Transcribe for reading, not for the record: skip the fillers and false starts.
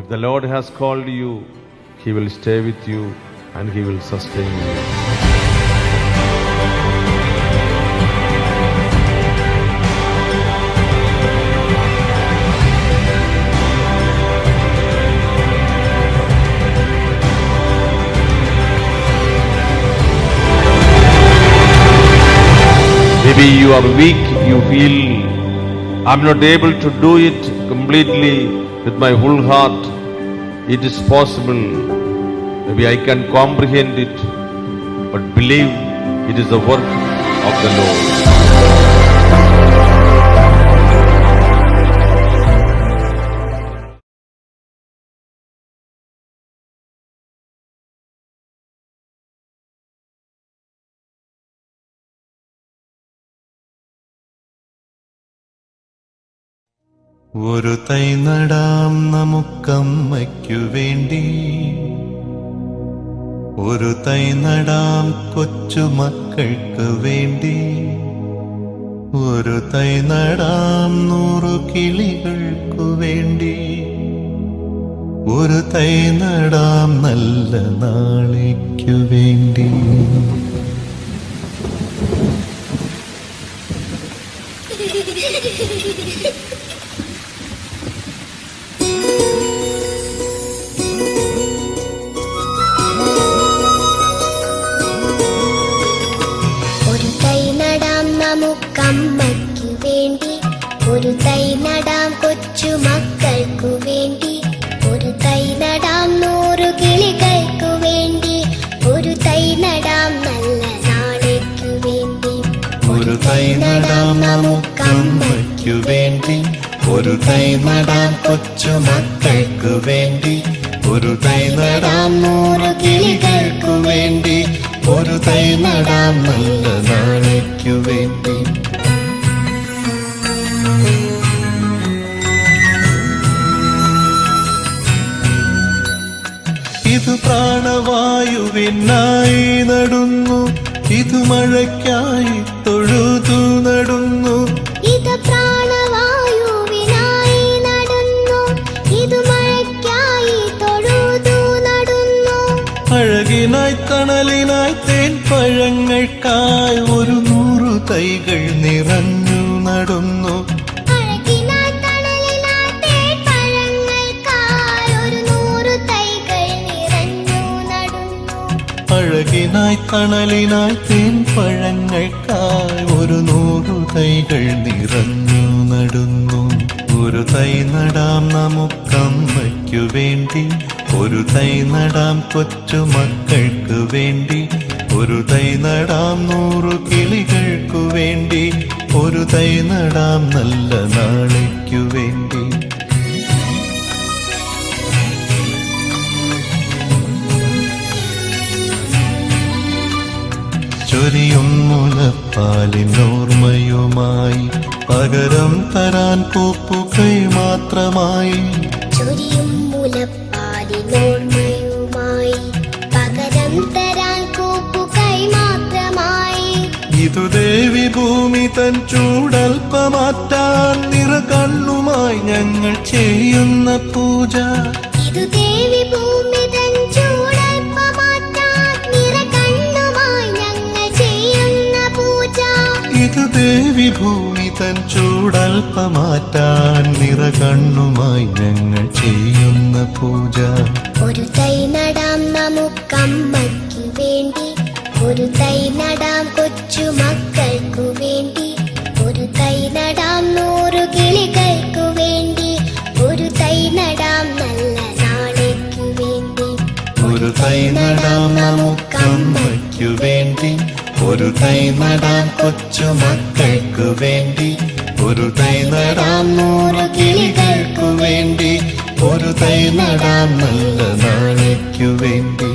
If the Lord has called you, He will stay with you and He will sustain you. Maybe you are weak, you feel I'm not able to do it completely with my whole heart. It is possible. Maybe I can comprehend it, but believe it is the work of the Lord. ഒരു തൈ നടാം നമുക്കമ്മയ്ക്കു വേണ്ടി, ഒരു തൈ നടാം കൊച്ചുമക്കൾക്ക് വേണ്ടി, ഒരു തൈ നടാം 100 കിളികൾക്കു വേണ്ടി, ഒരു തൈ നടാം നല്ല നാളേക്കു വേണ്ടി. നമുക്കമ്മയ്ക്കു വേണ്ടി, ഒരു തൈ നടാം കൊച്ചുമക്കൾക്കു വേണ്ടി, ഒരു തൈ നടാം 100 കിളികൾക്കു വേണ്ടി, ഒരു തൈ നടാം നല്ല നാളേക്കു വേണ്ടി. ഒരു തൈ നടാം നമുക്കമ്മയ്ക്കു വേണ്ടി, ഒരു തൈ നടാം കൊച്ചുമക്കൾക്കു വേണ്ടി, ഒരു തൈ നടാം 100 കിളികൾക്കു വേണ്ടി, ഒരു തൈ നടാം നല്ല നാളേക്കു വേണ്ടി. ഇത് പ്രാണവായുവിനായി നടുന്നു, ഇത് മഴയ്ക്കായി തൊഴുതു നടുന്നു, ഇത് പ്രാണവായുവിനായി നടുന്നു, ഇത് മഴയ്ക്കായി തൊഴുതു നടുന്നു. അഴകിനായി തണലിനായി തേൻ പഴങ്ങൾക്കായി 100 തൈകൾ നിറഞ്ഞു നടുന്നു, അഴകിനായി തണലിനായി തേൻ പഴങ്ങൾക്കായി 100 തൈകൾ നിറഞ്ഞു നടുന്നു. അഴകിനായി തണലിനായി തേൻ പഴങ്ങൾക്കായി 100 തൈകൾ നിറഞ്ഞു നടുന്നു. ഒരു തൈ നടാം നമുക്കമ്മയ്ക്കു വേണ്ടി, ഒരു തൈ നടാം കൊച്ചുമക്കൾക്ക് വേണ്ടി, ഒരു തൈ നടാം 100 കിളികൾക്കു വേണ്ടി, ഒരു തൈ നടാം നല്ല നാളേക്കു വേണ്ടി. ചൊരിയും മുലപ്പാലിനോർമ്മയുമായി, പകരം തരാൻ പൂപ്പുകൈ മാത്രമായി, ചൊരിയും മുലപ്പാലിനോർമ്മയുമായി, പകരം തരാൻ കൂപ്പുകൈ മാത്രമായി. ഇതു ദേവി ഭൂമി തൻ ചൂടൽപ്പമാറ്റാൻ നിറകണ്ണുമായി ഞങ്ങൾ ചെയ്യുന്ന പൂജ, ഇതു ദേവി ഭൂമി തൻ ചൂടൽപ്പമാറ്റാൻ നിറകണ്ണുമായി ഞങ്ങൾ ചെയ്യുന്ന പൂജ, ഇതു ദേവി ഭൂമി തൻ ചൂടൽപ്പമാറ്റാൻ നിറകണ്ണുമായി ഞങ്ങൾ ചെയ്യുന്ന പൂജ. ഒരു തൈ നടാം നമുക്കമ്മയ്ക്കു വേണ്ടി, ഒരു തൈ നടാം കൊച്ചുമക്കൾക്കു വേണ്ടി, ഒരു തൈ നടാം 100 കിളികൾക്കു വേണ്ടി, ഒരു തൈ നടാം നല്ല നാളേക്കു വേണ്ടി. ഒരു തൈ നടാം നമുക്കമ്മയ്ക്കു വേണ്ടി, ഒരു തൈ നടാം കൊച്ചുമക്കൾക്കു വേണ്ടി, ഒരു തൈ നടാം 100 കിളികൾക്കു വേണ്ടി, ഒരു തൈ നടാം നല്ല നാളേക്കു വേണ്ടി.